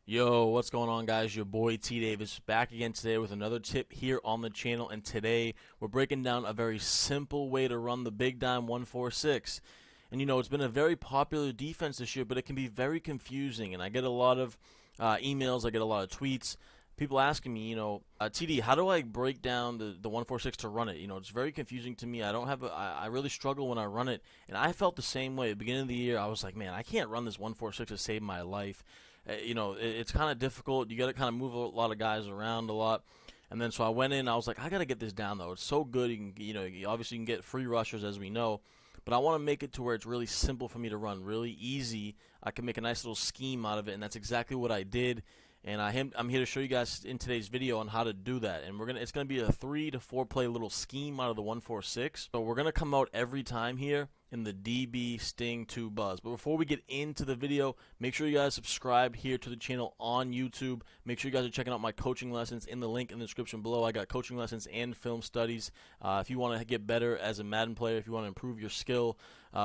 Yo, what's going on, guys? Your boy T Davis back again today with another tip here on the channel, and today we're breaking down a very simple way to run the big dime 146. And it's been a very popular defense this year, but it can be very confusing, and I get a lot of emails, I get a lot of tweets, people asking me, TD, how do I break down the 146 to run it? It's very confusing to me. I really struggle when I run it, and I felt the same way. At the beginning of the year, I was like, man, I can't run this 146 to save my life. It's kind of difficult. You got to kind of move a lot of guys around a lot. And then so I went in. I was like, I got to get this down though. It's so good. Obviously you can get free rushers as we know, but I want to make it to where it's really simple for me to run, really easy. I can make a nice little scheme out of it, and that's exactly what I did. And I'm here to show you guys in today's video on how to do that. And it's gonna be a 3 to 4 play little scheme out of the 146. So we're gonna come out every time here in the DB Sting 2 Buzz. But before we get into the video, make sure you guys subscribe here to the channel on YouTube. Make sure you guys are checking out my coaching lessons in the link in the description below. I got coaching lessons and film studies. If you want to get better as a Madden player, if you want to improve your skill,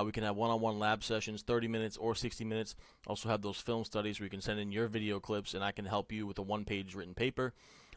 we can have one-on-one lab sessions, 30 minutes or 60 minutes. Also have those film studies where you can send in your video clips, and I can help you with a one-page written paper.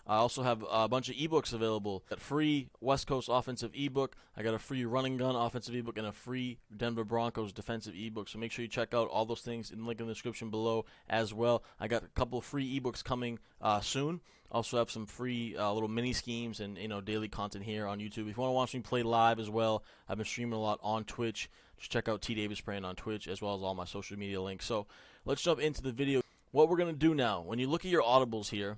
I also have a bunch of ebooks available. Got free West Coast offensive ebook. I got a free running gun offensive ebook and a free Denver Broncos defensive ebook. So make sure you check out all those things in the link in the description below as well. I got a couple of free ebooks coming soon. Also have some free little mini schemes and daily content here on YouTube. If you want to watch me play live as well, I've been streaming a lot on Twitch. Just check out T Davis Brand on Twitch as well as all my social media links. So let's jump into the video. What we're gonna do now, when you look at your audibles here,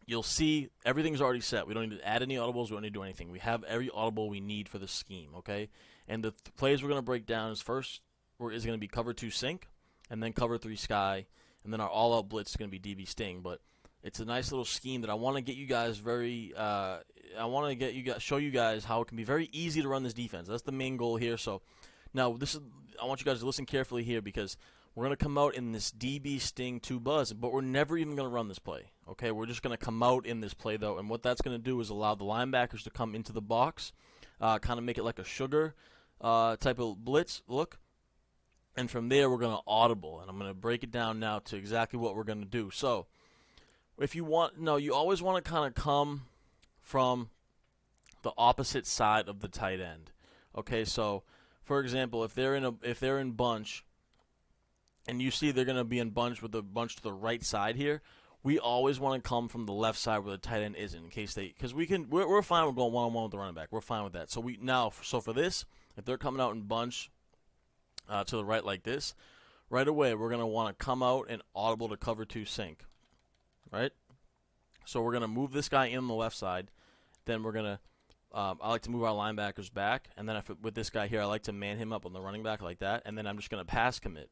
you'll see everything's already set. We don't need to add any audibles. We don't need to do anything. We have every audible we need for the scheme, okay? And the plays we're going to break down is first is going to be cover 2 sink, and then cover 3 sky, and then our all-out blitz is going to be DB Sting. But it's a nice little scheme that I want to get you guys show you guys how it can be very easy to run this defense. That's the main goal here. So now I want you guys to listen carefully here, because we're going to come out in this DB Sting 2 Buzz, but we're never even going to run this play. Okay, we're just going to come out in this play, though, and what that's going to do is allow the linebackers to come into the box, kind of make it like a sugar type of blitz look, and from there we're going to audible, and I'm going to break it down now to exactly what we're going to do. So if you you always want to kind of come from the opposite side of the tight end. Okay, so for example, if they're in bunch, and you see they're going to be in bunch with a bunch to the right side here, we always want to come from the left side where the tight end isn't, in case because we're fine with going one-on-one with the running back. We're fine with that. So for this, if they're coming out in bunch to the right like this, right away we're going to want to come out and audible to cover 2 sink, right? So we're going to move this guy in on the left side. Then we're going to I like to move our linebackers back, and then with this guy here, I like to man him up on the running back like that, and then I'm just going to pass commit.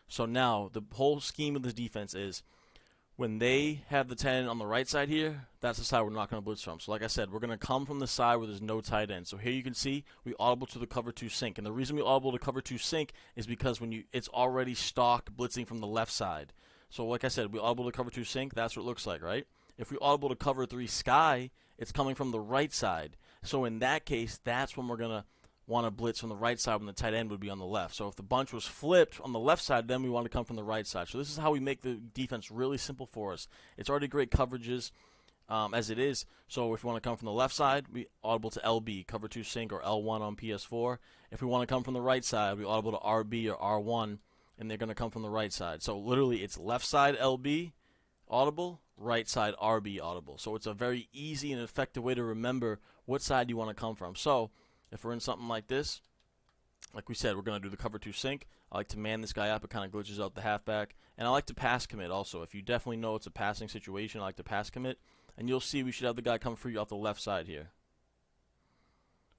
So now the whole scheme of this defense is when they have the tight end on the right side here, that's the side we're not going to blitz from. So like I said, we're going to come from the side where there's no tight end. So here you can see we audible to the cover 2 sink. And the reason we audible to cover 2 sink is because it's already stock blitzing from the left side. So like I said, we audible to cover 2 sink, that's what it looks like, right? If we audible to cover 3 sky, it's coming from the right side. So in that case, that's when we're going to want to blitz from the right side when the tight end would be on the left. So if the bunch was flipped on the left side, then we want to come from the right side. So this is how we make the defense really simple for us. It's already great coverages as it is. So if we want to come from the left side, we audible to LB, cover 2 sink, or L1 on PS4. If we want to come from the right side, we audible to RB or R1, and they're going to come from the right side. So literally it's left side LB audible, right side RB audible. So it's a very easy and effective way to remember what side you want to come from. So if we're in something like this, like we said, we're going to do the cover 2 sink. I like to man this guy up. It kind of glitches out the halfback. And I like to pass commit also. If you definitely know it's a passing situation, I like to pass commit. And you'll see we should have the guy come free off the left side here.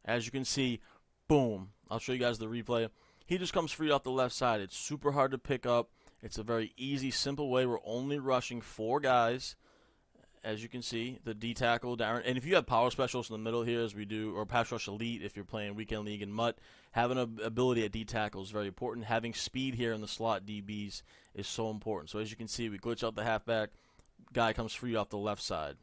As you can see, boom. I'll show you guys the replay. He just comes free off the left side. It's super hard to pick up. It's a very easy, simple way. We're only rushing 4 guys. As you can see, the D tackle, Darren, and if you have power specialists in the middle here, as we do, or pass rush elite, if you're playing weekend league and MUT, having an ability at D tackle is very important. Having speed here in the slot DBs is so important. So as you can see, we glitch out the halfback, guy comes free off the left side.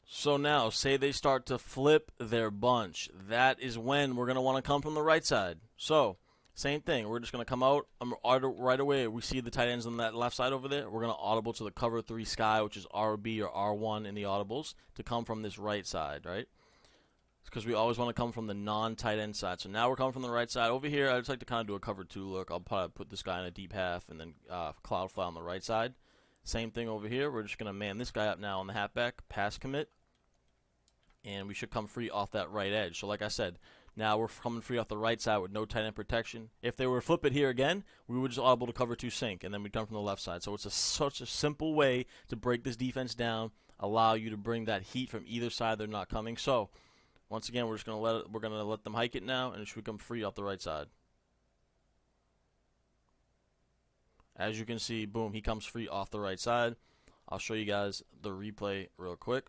So now, say they start to flip their bunch. That is when we're going to want to come from the right side. So Same thing. We're just going to come out right away. We see the tight ends on that left side over there. We're going to audible to the cover 3 sky, which is RB or R1 in the audibles, to come from this right side, right? Because we always want to come from the non-tight end side. So now we're coming from the right side. Over here, I just like to kind of do a cover 2 look. I'll probably put this guy in a deep half and then cloud fly on the right side. Same thing over here. We're just going to man this guy up now on the halfback, pass commit. And we should come free off that right edge. So like I said, now we're coming free off the right side with no tight end protection. If they were to flip it here again, we would just audible to cover 2 sink, and then we come from the left side. So it's such a simple way to break this defense down, allow you to bring that heat from either side they're not coming. So once again, we're gonna let them hike it now, and it should come free off the right side. As you can see, boom, he comes free off the right side. I'll show you guys the replay real quick.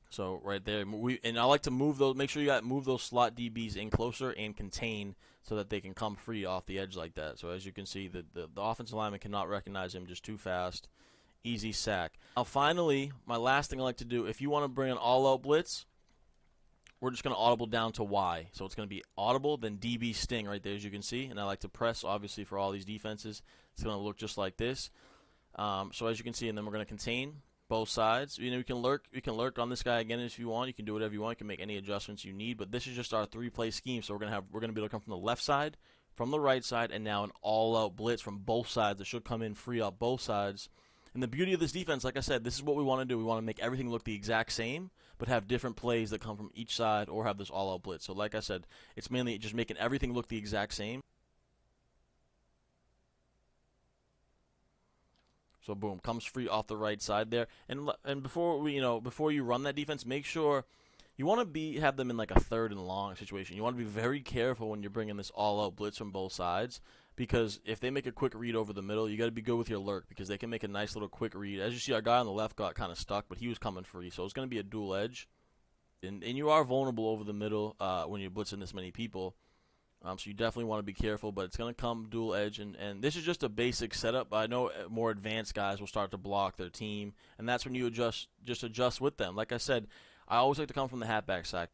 So right there, and I like to move those. Make sure you move those slot DBs in closer and contain so that they can come free off the edge like that. So as you can see, the offensive lineman cannot recognize him just too fast. Easy sack. Now finally, my last thing I like to do, if you want to bring an all-out blitz, we're just going to audible down to Y. So it's going to be audible, then DB sting right there, as you can see. And I like to press, obviously, for all these defenses. It's going to look just like this. So as you can see, and then we're going to contain both sides. You know, you can lurk on this guy again if you want. You can do whatever you want. You can make any adjustments you need. But this is just our 3-play scheme. So we're going to be able to come from the left side, from the right side, and now an all-out blitz from both sides that should come in free off both sides. And the beauty of this defense, like I said, this is what we want to do. We want to make everything look the exact same, but have different plays that come from each side or have this all-out blitz. So like I said, it's mainly just making everything look the exact same. So boom, comes free off the right side there. And before you run that defense, make sure you want to have them in like a 3rd and long situation. You want to be very careful when you're bringing this all-out blitz from both sides, because if they make a quick read over the middle, you got to be good with your lurk, because they can make a nice little quick read. As you see, our guy on the left got kind of stuck, but he was coming free, so it's going to be a dual edge. And you are vulnerable over the middle when you're blitzing this many people. So you definitely want to be careful, but it's going to come dual edge, and this is just a basic setup. I know more advanced guys will start to block their team, and that's when you adjust with them. Like I said, I always like to come from the halfback side.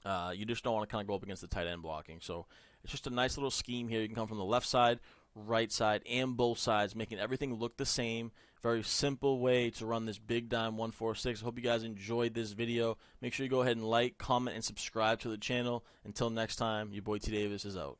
You just don't want to kind of go up against the tight end blocking. So it's just a nice little scheme here. You can come from the left side, right side, and both sides, making everything look the same. Very simple way to run this big dime 146. I hope you guys enjoyed this video. Make sure you go ahead and like, comment, and subscribe to the channel. Until next time, your boy T Davis is out.